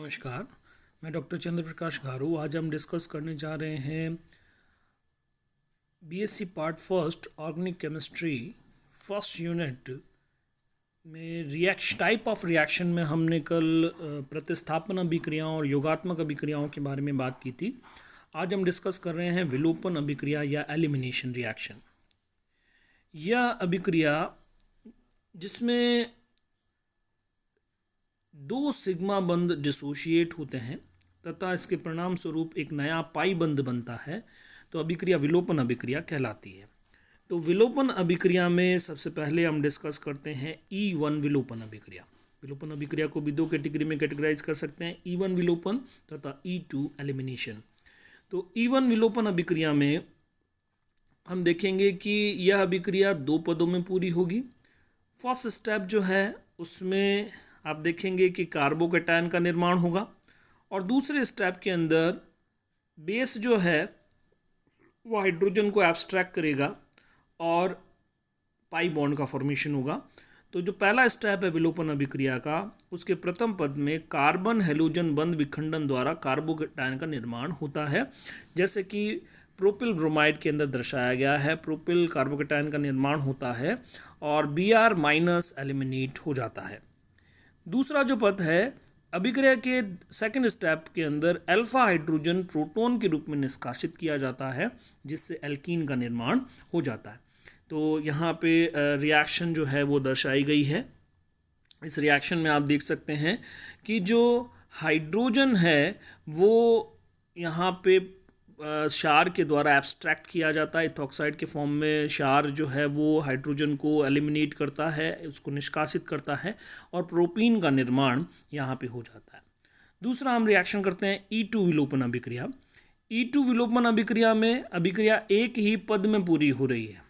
नमस्कार, मैं डॉक्टर चंद्र प्रकाश गारू। आज हम डिस्कस करने जा रहे हैं BSc part first organic chemistry first unit में टाइप ऑफ रिएक्शन में हमने कल प्रतिस्थापन अभिक्रियाओं और योगात्मक अभिक्रियाओं के बारे में बात की थी। आज हम डिस्कस कर रहे हैं विलोपन अभिक्रिया या एलिमिनेशन रिएक्शन। यह अभिक्रिया जिसमें दो सिग्मा बंध डिसोशिएट होते हैं तथा इसके परिणाम स्वरूप एक नया पाई बंध बनता है, तो अभिक्रिया विलोपन अभिक्रिया कहलाती है। तो विलोपन अभिक्रिया में सबसे पहले हम डिस्कस करते हैं E1 विलोपन अभिक्रिया। विलोपन अभिक्रिया को भी दो कैटेगरी में कैटेगराइज कर सकते हैं, E1 विलोपन तथा E2 एलिमिनेशन। तो E1 विलोपन अभिक्रिया में हम देखेंगे कि यह अभिक्रिया दो पदों में पूरी होगी। फर्स्ट स्टेप जो है उसमें आप देखेंगे कि कार्बोकेटायन का निर्माण होगा और दूसरे स्टेप के अंदर बेस जो है वो हाइड्रोजन को एब्स्ट्रैक्ट करेगा और पाई बॉन्ड का फॉर्मेशन होगा। तो जो पहला स्टेप है विलोपन अभिक्रिया का, उसके प्रथम पद में कार्बन हैलोजन बंध विखंडन द्वारा कार्बोकेटायन का निर्माण होता है, जैसे कि प्रोपिल ब्रोमाइड के अंदर दर्शाया गया है। प्रोपिल कार्बोकेटायन का निर्माण होता है और Br- एलिमिनेट हो जाता है। दूसरा जो पद है अभिक्रिया के सेकंड स्टेप के अंदर अल्फा हाइड्रोजन प्रोटॉन के रूप में निष्कासित किया जाता है, जिससे एल्कीन का निर्माण हो जाता है। तो यहाँ पे रिएक्शन जो है वो दर्शाई गई है। इस रिएक्शन में आप देख सकते हैं कि जो हाइड्रोजन है वो यहाँ पे क्षार के द्वारा एब्स्ट्रैक्ट किया जाता है। इथॉक्साइड के फॉर्म में क्षार जो है वो हाइड्रोजन को एलिमिनेट करता है, उसको निष्कासित करता है और प्रोपीन का निर्माण यहाँ पे हो जाता है। दूसरा हम रिएक्शन करते हैं E2 विलोपन अभिक्रिया। E2 विलोपन अभिक्रिया में अभिक्रिया एक ही पद में पूरी हो रही है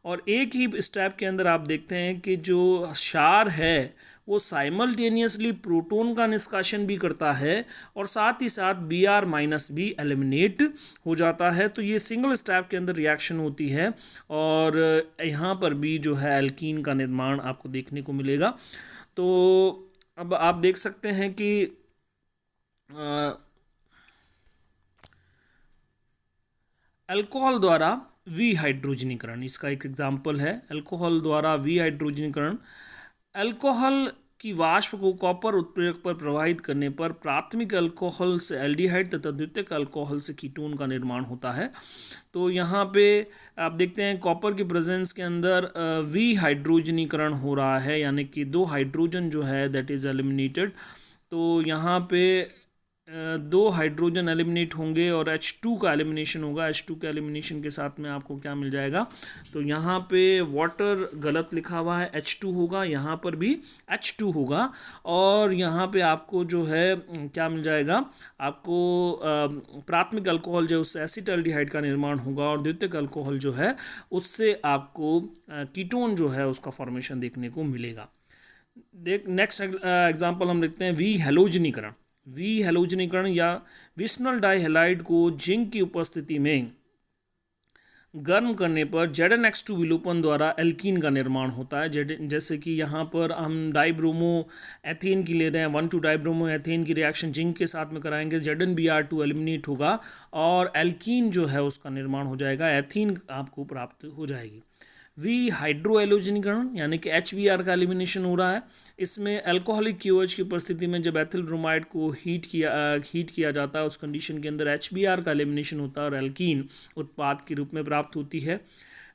और एक ही स्टेप के अंदर आप देखते हैं कि जो क्षार है वो साइमल्टेनियसली प्रोटॉन का निष्कासन भी करता है और साथ ही साथ Br- भी एलिमिनेट हो जाता है। तो ये सिंगल स्टेप के अंदर रिएक्शन होती है और यहाँ पर भी जो है एल्कीन का निर्माण आपको देखने को मिलेगा। तो अब आप देख सकते हैं कि अल्कोहल द्वारा विहाइड्रोजनीकरण, इसका एक एग्जाम्पल है। अल्कोहल द्वारा विहाइड्रोजनीकरण, अल्कोहल की वाष्प को कॉपर उत्प्रेरक पर प्रवाहित करने पर प्राथमिक अल्कोहल से एल्डिहाइड तथा द्वितीयक अल्कोहल से कीटोन का निर्माण होता है। तो यहाँ पे आप देखते हैं कॉपर की प्रेजेंस के अंदर विहाइड्रोजनीकरण हो रहा है, यानी कि दो हाइड्रोजन जो है दैट इज़ एलिमिनेटेड। तो यहाँ पे दो हाइड्रोजन एलिमिनेट होंगे और H2 का एलिमिनेशन होगा। H2 के एलिमिनेशन के साथ में आपको क्या मिल जाएगा, तो यहाँ पे वाटर गलत लिखा हुआ है, H2 होगा, यहाँ पर भी H2 होगा और यहाँ पे आपको जो है क्या मिल जाएगा, आपको प्राथमिक अल्कोहल जो उससे एसिटाल्डिहाइड का निर्माण होगा और द्वितीयक अल्कोहल जो है उससे आपको कीटोन जो है उसका फॉर्मेशन देखने को मिलेगा। नेक्स्ट एग्जाम्पल हम देखते हैं विहैलोजनीकरण। विहैलोजनीकरण या विस्नल डाइहैलाइड को जिंक की उपस्थिति में गर्म करने पर ZnX2 विलोपन द्वारा एल्कीन का निर्माण होता है। जैसे कि यहाँ पर हम डाइब्रोमो एथेन की ले रहे हैं, 1,2 डाइब्रोमो एथेन की रिएक्शन जिंक के साथ में कराएंगे, ZnBr2 एलिमिनेट होगा और एल्कीन जो है उसका निर्माण हो जाएगा, एथीन आपको प्राप्त हो जाएगी। विहाइड्रोएलोजनीकरण यानी कि HBr का एलिमिनेशन हो रहा है। इसमें अल्कोहलिक QH की उपस्थिति में जब एथिल ब्रोमाइड को हीट किया जाता है, उस कंडीशन के अंदर HBr का एलिमिनेशन होता है और एल्कीन उत्पाद के रूप में प्राप्त होती है।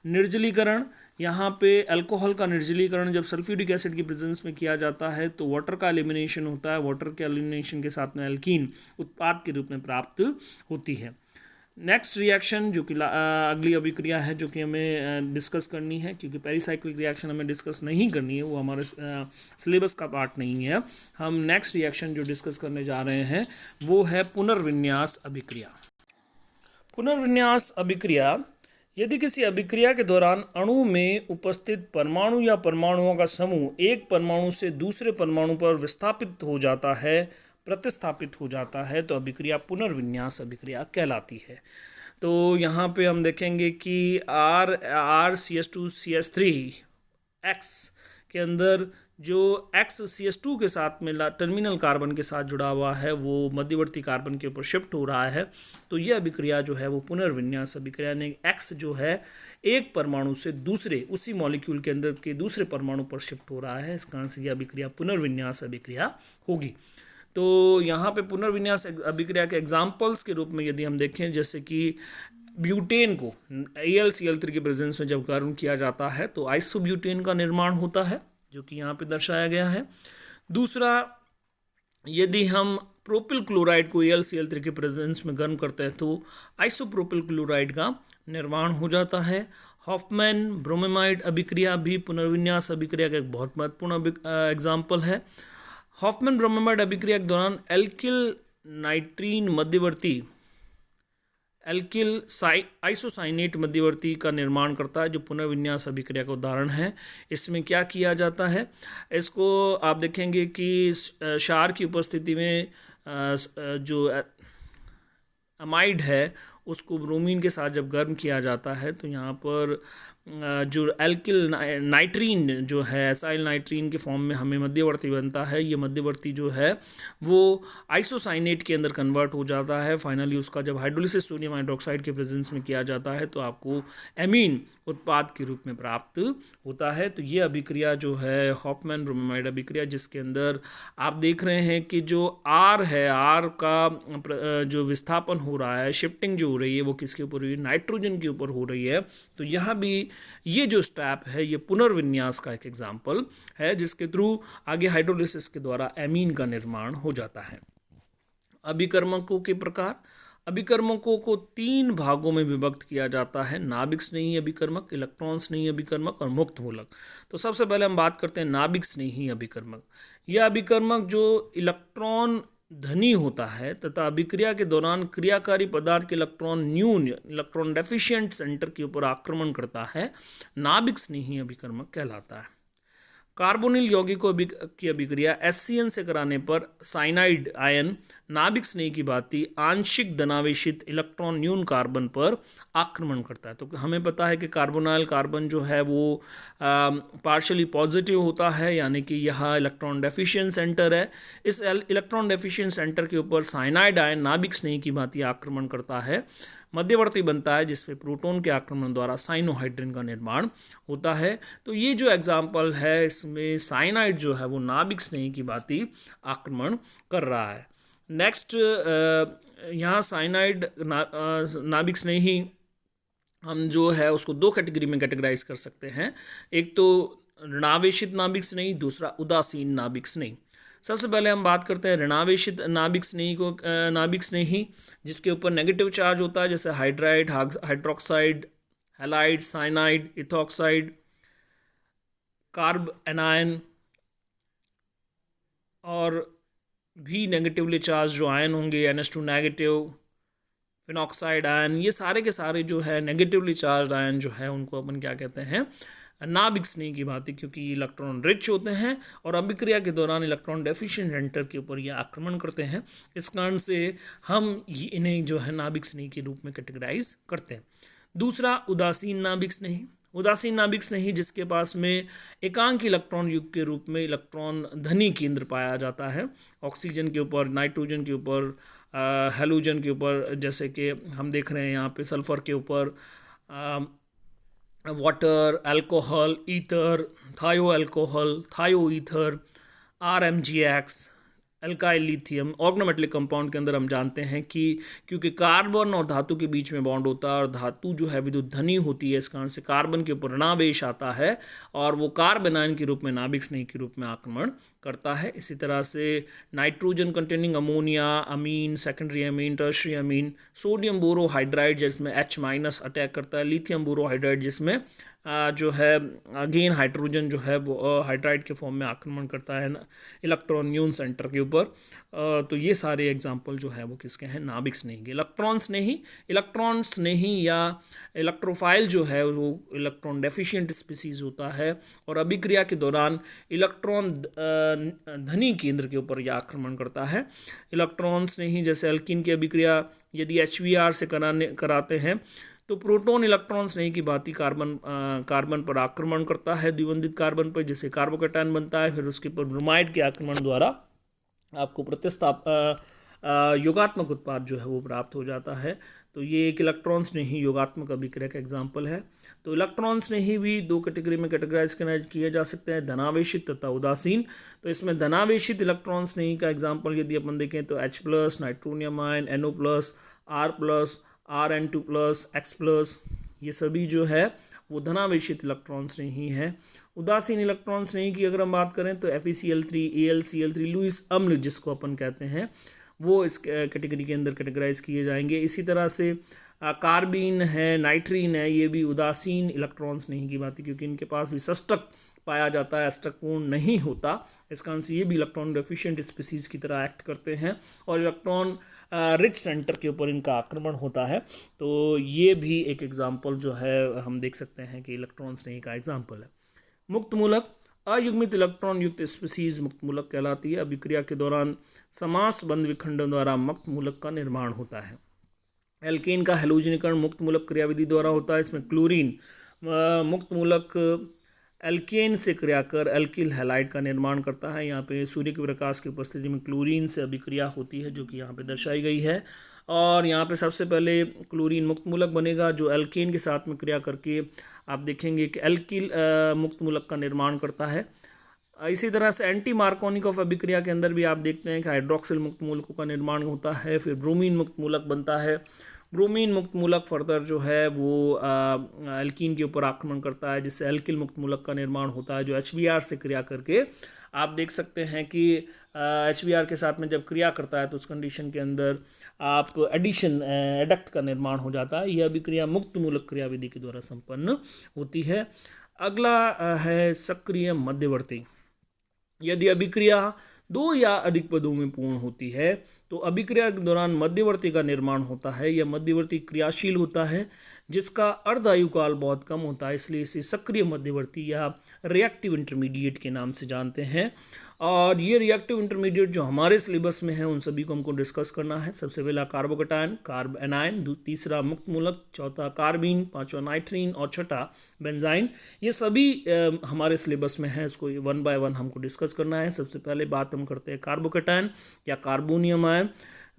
निर्जलीकरण, यहाँ पे अल्कोहल का निर्जलीकरण जब सल्फ्यूरिक एसिड की प्रेजेंस में किया जाता है तो वाटर का एलिमिनेशन होता है। वाटर के एलिमिनेशन के साथ में एल्कीन उत्पाद के रूप में प्राप्त होती है। नेक्स्ट रिएक्शन जो कि अगली अभिक्रिया है जो कि हमें डिस्कस करनी है, क्योंकि पेरिसाइक्लिक रिएक्शन हमें डिस्कस नहीं करनी है, वो हमारे सिलेबस का पार्ट नहीं है। हम नेक्स्ट रिएक्शन जो डिस्कस करने जा रहे हैं वो है पुनर्विन्यास अभिक्रिया। पुनर्विन्यास अभिक्रिया, यदि किसी अभिक्रिया के दौरान अणु में उपस्थित परमाणु या परमाणुओं का समूह एक परमाणु से दूसरे परमाणु पर विस्थापित हो जाता है, प्रतिस्थापित हो जाता है, तो अभिक्रिया पुनर्विन्यास अभिक्रिया कहलाती है। तो यहाँ पे हम देखेंगे कि RCH2CH3X के अंदर जो XCS2 के साथ में टर्मिनल कार्बन के साथ जुड़ा हुआ है वो मध्यवर्ती कार्बन के ऊपर शिफ्ट हो रहा है, तो यह अभिक्रिया जो है वो पुनर्विन्यास अभिक्रिया, यानी X जो है एक परमाणु से दूसरे उसी मॉलिक्यूल के अंदर के दूसरे परमाणु पर शिफ्ट हो रहा है, इस कारण से यह अभिक्रिया पुनर्विन्यास अभिक्रिया होगी। तो यहाँ पे पुनर्विन्यास अभिक्रिया के एग्जाम्पल्स के रूप में यदि हम देखें, जैसे कि ब्यूटेन को AlCl3 के प्रेजेंस में जब गर्म किया जाता है तो आइसोब्यूटेन का निर्माण होता है, जो कि यहाँ पे दर्शाया गया है। दूसरा, यदि हम प्रोपिल क्लोराइड को AlCl3 के प्रेजेंस में गर्म करते हैं तो आइसोप्रोपिल क्लोराइड का निर्माण हो जाता है। हॉफमैन ब्रोमेमाइड अभिक्रिया भी पुनर्विन्यास अभिक्रिया का एक बहुत महत्वपूर्ण एग्जाम्पल है। हॉफमैन ब्रोमेमाइड अभिक्रिया के दौरान एल्किल नाइट्रीन मध्यवर्ती एल्किल आइसोसाइनेट मध्यवर्ती का निर्माण करता है, जो पुनर्विन्यास अभिक्रिया का उदाहरण है। इसमें क्या किया जाता है, इसको आप देखेंगे कि क्षार की उपस्थिति में जो अमाइड है उसको ब्रोमीन के साथ जब गर्म किया जाता है तो यहाँ पर जो एल्किल नाइट्रीन जो है एसाइल नाइट्रीन के फॉर्म में हमें मध्यवर्ती बनता है। ये मध्यवर्ती जो है वो आइसोसाइनेट के अंदर कन्वर्ट हो जाता है। फाइनली उसका जब हाइड्रोलिसिस सोडियम हाइड्रोक्साइड के प्रेजेंस में किया जाता है तो आपको एमीन उत्पाद के रूप में प्राप्त होता है। तो ये अभिक्रिया जो है हॉफमैन ब्रोमेमाइड अभिक्रिया, जिसके अंदर आप देख रहे हैं कि जो आर है, आर का जो विस्थापन हो रहा है, शिफ्टिंग जो हो रही है वो किसके ऊपर हो रही है, नाइट्रोजन के ऊपर हो रही है। तो यहाँ भी ये जो स्टेप है ये पुनर्विन्यास का एक एग्जाम्पल है, जिसके थ्रू आगे हाइड्रोलिसिस के द्वारा एमीन का निर्माण हो जाता है। अभिकर्मकों के प्रकार, अभिकर्मकों को 3 भागों में विभक्त किया जाता है, नाभिक स्नेही अभिकर्मक, इलेक्ट्रॉन स्नेही अभिकर्मक और मुक्त मूलक। तो सबसे पहले हम बात करते हैं नाभिक स्नेही अभिकर्मक। यह अभिकर्मक जो इलेक्ट्रॉन धनी होता है तथा अभिक्रिया के दौरान क्रियाकारी पदार्थ के इलेक्ट्रॉन न्यून इलेक्ट्रॉन डेफिशिएंट सेंटर के ऊपर आक्रमण करता है, नाभिक स्नेही अभिकर्मक कहलाता है। कार्बोनिल यौगिकों की अभिक्रिया HCN से कराने पर साइनाइड आयन नाभिक स्नेही की भांति आंशिक धनावेशित इलेक्ट्रॉन न्यून कार्बन पर आक्रमण करता है। तो हमें पता है कि कार्बोनाइल कार्बन जो है वो पार्शली पॉजिटिव होता है, यानी कि यह इलेक्ट्रॉन डेफिशिएंट सेंटर है। इस इलेक्ट्रॉन डेफिशिएंट सेंटर के ऊपर साइनाइड आयन नाभिक स्नेही की भांति आक्रमण करता है, मध्यवर्ती बनता है, जिसमें प्रोटॉन के आक्रमण द्वारा साइनोहाइड्रिन का निर्माण होता है। तो ये जो एग्जाम्पल है इसमें साइनाइड जो है वो नाभिक स्नेही की भांति आक्रमण कर रहा है। नेक्स्ट, यहाँ साइनाइड नाभिक स्नेही हम जो है उसको 2 कैटेगरी में कैटेगराइज कर सकते हैं। एक तो ऋणावेशित नाभिक स्नेही, दूसरा उदासीन नाभिक स्नेही। सबसे पहले हम बात करते हैं ऋणावेशित नाभिक स्नेही को, नाभिक स्नेही जिसके ऊपर नेगेटिव चार्ज होता है, जैसे hydride, hydroxide, halide, cyanide, ethoxide, carb anion और भी नेगेटिवली चार्ज जो आयन होंगे, NH2 नेगेटिव, फिनॉक्साइड आयन, ये सारे के सारे जो है नेगेटिवली चार्ज आयन जो है उनको अपन क्या कहते हैं, नाभिक स्नेही की भांति, क्योंकि ये इलेक्ट्रॉन रिच होते हैं और अभिक्रिया के दौरान इलेक्ट्रॉन डेफिशिएंट सेंटर के ऊपर ये आक्रमण करते हैं। इस कारण से हम इन्हें जो है नाभिक स्नेही के रूप में कैटेगराइज करते हैं। दूसरा, उदासीन नाभिक स्नेही। उदासीन नाभिक स्नेही जिसके पास में एकांक इलेक्ट्रॉन युग के रूप में इलेक्ट्रॉन धनी केंद्र पाया जाता है, ऑक्सीजन के ऊपर, नाइट्रोजन के ऊपर, हेलोजन के ऊपर, जैसे कि हम देख रहे हैं यहाँ पे सल्फर के ऊपर, वाटर, अल्कोहल, ईथर, थायो अल्कोहल, थायो ether, RMgX, alkyl lithium. Organometallic compound के अंदर हम जानते हैं कि क्योंकि कार्बन और धातु के बीच में बॉन्ड होता है और धातु जो है विद्युत धनी होती है, इस कारण से कार्बन के ऊपर ऋणावेश आता है और वो कार्बन आयन के रूप में नाभिक स्नेही के रूप में आक्रमण करता है। इसी तरह से nitrogen containing ammonia, amine, secondary amine, tertiary amine, sodium borohydride जिसमें H- अटैक करता है, लिथियम बोरोहाइड्राइड जिसमें जो है अगेन हाइड्रोजन जो है वो हाइड्राइड के फॉर्म में आक्रमण करता है इलेक्ट्रॉन न्यून सेंटर के ऊपर। तो ये सारे एग्जाम्पल जो है वो किसके हैं, नाभिक स्नेही के। इलेक्ट्रॉन स्नेही या इलेक्ट्रोफाइल जो है वो इलेक्ट्रॉन डेफिशिएंट स्पीसीज होता है और अभिक्रिया के दौरान इलेक्ट्रॉन धनी केंद्र के ऊपर यह आक्रमण करता है। इलेक्ट्रॉन स्नेही जैसे अल्कीन की अभिक्रिया यदि HBr से कराते हैं तो प्रोटॉन इलेक्ट्रॉन स्नेही की भांति कार्बन पर आक्रमण करता है द्विबंधित कार्बन पर, जिससे कार्बोकैटायन बनता है। फिर उसके ऊपर ब्रोमाइड के आक्रमण द्वारा आपको योगात्मक उत्पाद जो है वो प्राप्त हो जाता है। तो ये एक इलेक्ट्रॉन स्नेही योगात्मक अभिक्रिया का एग्जाम्पल है। तो इलेक्ट्रॉन स्नेही भी दो कैटेगरी में कैटेगराइज किए जा सकते हैं, धनावेशित तथा उदासीन। तो इसमें धनावेशित इलेक्ट्रॉन स्नेही का एग्जाम्पल यदि अपन देखें तो H+, nitronium ion, NO+, R+, Rn2+, X+, ये सभी जो है वो धनावेशित इलेक्ट्रॉन स्नेही है। उदासीन इलेक्ट्रॉन स्नेही की अगर हम बात करें तो FeCl3, AlCl3, लुईस अम्ल जिसको अपन कहते हैं, वो इस कैटेगरी के अंदर कैटेगराइज किए जाएंगे। इसी तरह से कार्बीन है, नाइट्रीन है, ये भी उदासीन इलेक्ट्रॉन्स नहीं की बात है, क्योंकि इनके पास भी सष्टक पाया जाता है, अष्टकपूर्ण नहीं होता। इसका आंसर ये भी इलेक्ट्रॉन डेफिशिएंट स्पीसीज की तरह एक्ट करते हैं और इलेक्ट्रॉन रिच सेंटर के ऊपर इनका आक्रमण होता है। तो ये भी एक एग्जाम्पल जो है हम देख सकते हैं कि इलेक्ट्रॉन स्नेही का एग्जाम्पल है। मुक्त मूलक, अयुग्मित इलेक्ट्रॉन युक्त स्पीसीज मुक्त मूलक कहलाती है। अभिक्रिया के दौरान समास बंध विखंडन द्वारा मुक्त मूलक का निर्माण होता है। एल्केन का हैलोजनीकरण मुक्त मूलक क्रियाविधि द्वारा होता है। इसमें क्लोरीन मुक्त मूलक एल्केन से क्रिया कर एल्किल हैलाइड का निर्माण करता है। यहाँ पे सूर्य के प्रकाश की उपस्थिति में क्लोरीन से अभिक्रिया होती है, जो कि यहाँ पे दर्शाई गई है। और यहाँ पे सबसे पहले क्लोरीन मुक्त मूलक बनेगा, जो एल्केन के साथ में क्रिया करके आप देखेंगे कि एल्किल मुक्त मूलक का निर्माण करता है। इसी तरह से एंटी मार्कोनिकॉफ अभिक्रिया के अंदर भी आप देखते हैं कि हाइड्रोक्सिल मुक्त मूलकों का निर्माण होता है। फिर ब्रोमीन मुक्त मूलक बनता है। ब्रोमीन मुक्त मूलक फर्दर जो है वो एल्कीन के ऊपर आक्रमण करता है, जिससे एल्किल मुक्त मूलक का निर्माण होता है, जो HBr से क्रिया करके आप देख सकते हैं कि HBr के साथ में जब क्रिया करता है तो उस कंडीशन के अंदर आप एडक्ट का निर्माण हो जाता है। यह अभिक्रिया मुक्त मूलक क्रियाविधि के द्वारा संपन्न होती है। अगला है सक्रिय मध्यवर्ती। यदि अभिक्रिया दो या अधिक पदों में पूर्ण होती है तो अभिक्रिया के दौरान मध्यवर्ती का निर्माण होता है। यह मध्यवर्ती क्रियाशील होता है, जिसका अर्धायुकाल बहुत कम होता है, इसलिए इसे सक्रिय मध्यवर्ती या रिएक्टिव इंटरमीडिएट के नाम से जानते हैं। और ये रिएक्टिव इंटरमीडिएट जो हमारे सिलेबस में है उन सभी को हमको डिस्कस करना है। सबसे पहला कार्बोकैटायन, कार्ब एनायन, तीसरा मुक्त मूलक, चौथा कार्बीन, पांचवा नाइट्रीन और छठा बेंजाइन। ये सभी हमारे सिलेबस में है, इसको 1 बाय 1 हमको डिस्कस करना है। सबसे पहले बात हम करते हैं कार्बोकैटायन या कार्बोनियम आयन।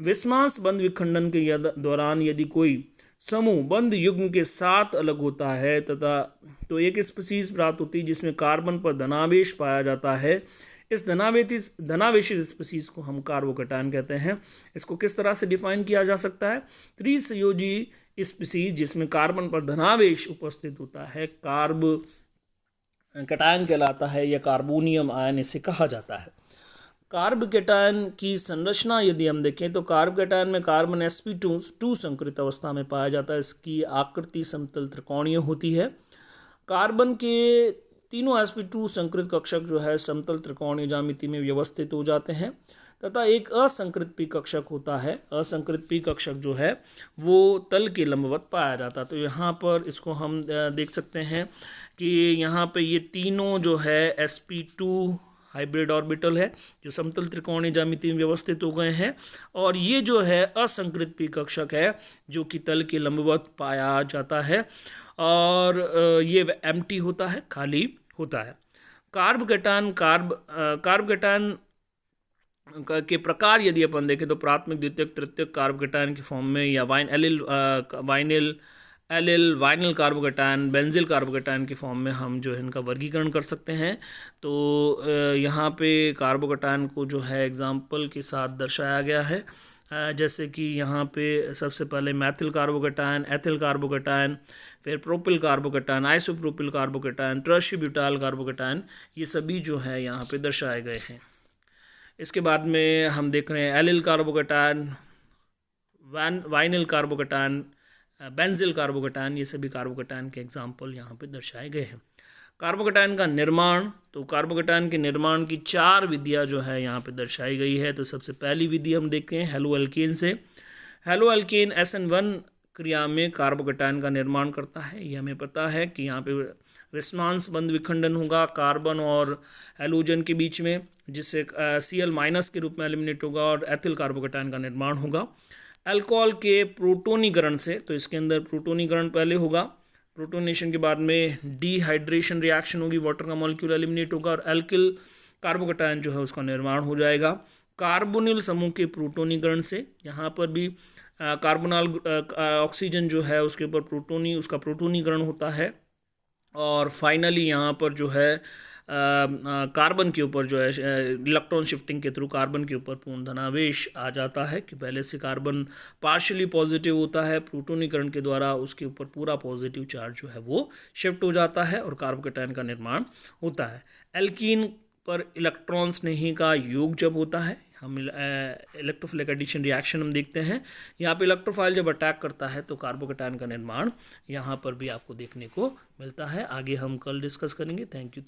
विस्मास बंध विखंडन के दौरान यदि कोई समूह बंध युग्म के साथ अलग होता है तथा तो एक स्पीसीज प्राप्त होती है जिसमें कार्बन पर धनावेश पाया जाता है। इस धनावेशित स्पीसीज को हम कार्बोकैटायन कहते हैं। इसको किस तरह से डिफाइन किया जा सकता है? त्रिसंयोजी स्पीसीज जिसमें कार्बन पर धनावेश उपस्थित होता है कार्बोकैटायन कहलाता है या कार्बोनियम आयन इसे कहा जाता है। कार्बोकैटायन की संरचना यदि हम देखें तो कार्बोकैटायन में कार्बन sp2 संकरित अवस्था में पाया जाता है। इसकी आकृति समतल त्रिकोणीय होती है। कार्बन के तीनों sp2 संकरित कक्षक जो है समतल त्रिकोणीय ज्यामिति में व्यवस्थित हो जाते हैं तथा एक असंकृत पी कक्षक होता है। असंकृत पी कक्षक जो है वो तल के लंबवत पाया जाता है। तो यहाँ पर इसको हम देख सकते हैं कि यहाँ पे ये तीनों जो है sp2 हाइब्रिड ऑर्बिटल है जो समतल त्रिकोणीय ज्यामिति में व्यवस्थित हो गए हैं, और ये जो है असंकृत पी कक्षक है जो कि तल के लंबवत पाया जाता है और ये एम्प्टी होता है, खाली होता है। कार्बोकैटायन के प्रकार यदि अपन देखें तो प्राथमिक, द्वितीयक, तृतीयक कार्बोकैटायन की फॉर्म में या वाइनिल कार्बोकैटायन, बेंजिल कार्बोकैटायन की फॉर्म में हम जो है इनका वर्गीकरण कर सकते हैं। तो यहाँ पे कार्बोकैटायन को जो है एग्जाम्पल के साथ दर्शाया गया है, जैसे कि यहाँ पे सबसे पहले मैथिल कार्बोकैटायन, एथिल कार्बोकैटायन, फिर propyl carbocation, isopropyl carbocation, tributyl carbocation, ये सभी जो है यहाँ पे दर्शाए गए हैं। इसके बाद में हम देख रहे हैं allyl carbocation, vinyl carbocation, benzyl carbocation, ये सभी कार्बोकैटायन के एग्जाम्पल यहाँ पे दर्शाए गए हैं। कार्बोकैटायन का निर्माण, तो कार्बोकैटायन के निर्माण की 4 विधियाँ जो है यहाँ पे दर्शाई गई है। तो सबसे पहली विधि हम देखें हेलो एल्केन से। हेलो एल्केन SN1 क्रिया में कार्बोकैटायन का निर्माण करता है। ये हमें पता है कि यहाँ पे रेजोनेंस बंध विखंडन होगा कार्बन और हैलोजन के बीच में, जिससे Cl- के रूप में एलिमिनेट होगा और एथिल कार्बोकैटायन का निर्माण होगा। अल्कोहल के प्रोटोनीकरण से, तो इसके अंदर प्रोटोनीकरण पहले होगा, प्रोटोनेशन के बाद में डिहाइड्रेशन रिएक्शन होगी, वाटर का मॉलिक्यूल एलिमिनेट होगा और एल्किल कार्बोकैटायन जो है उसका निर्माण हो जाएगा। कार्बोनिल समूह के प्रोटोनीकरण से, यहाँ पर भी कार्बोनाल ऑक्सीजन जो है उसके ऊपर उसका प्रोटोनीकरण होता है। और फाइनली यहाँ पर जो है कार्बन के ऊपर जो है इलेक्ट्रॉन शिफ्टिंग के थ्रू कार्बन के ऊपर पूर्ण धनावेश आ जाता है कि पहले से कार्बन पार्शियली पॉजिटिव होता है, प्रोटोनीकरण के द्वारा उसके ऊपर पूरा पॉजिटिव चार्ज जो है वो शिफ्ट हो जाता है और कार्बोकैटायन का निर्माण होता है। एल्कीन पर इलेक्ट्रॉन स्नेही का योग जब होता है, हम इलेक्ट्रोफिलिक एडिशन रिएक्शन हम देखते हैं, यहाँ पे इलेक्ट्रोफाइल जब अटैक करता है तो कार्बोकैटायन का निर्माण यहाँ पर भी आपको देखने को मिलता है। आगे हम कल डिस्कस करेंगे। Thank you.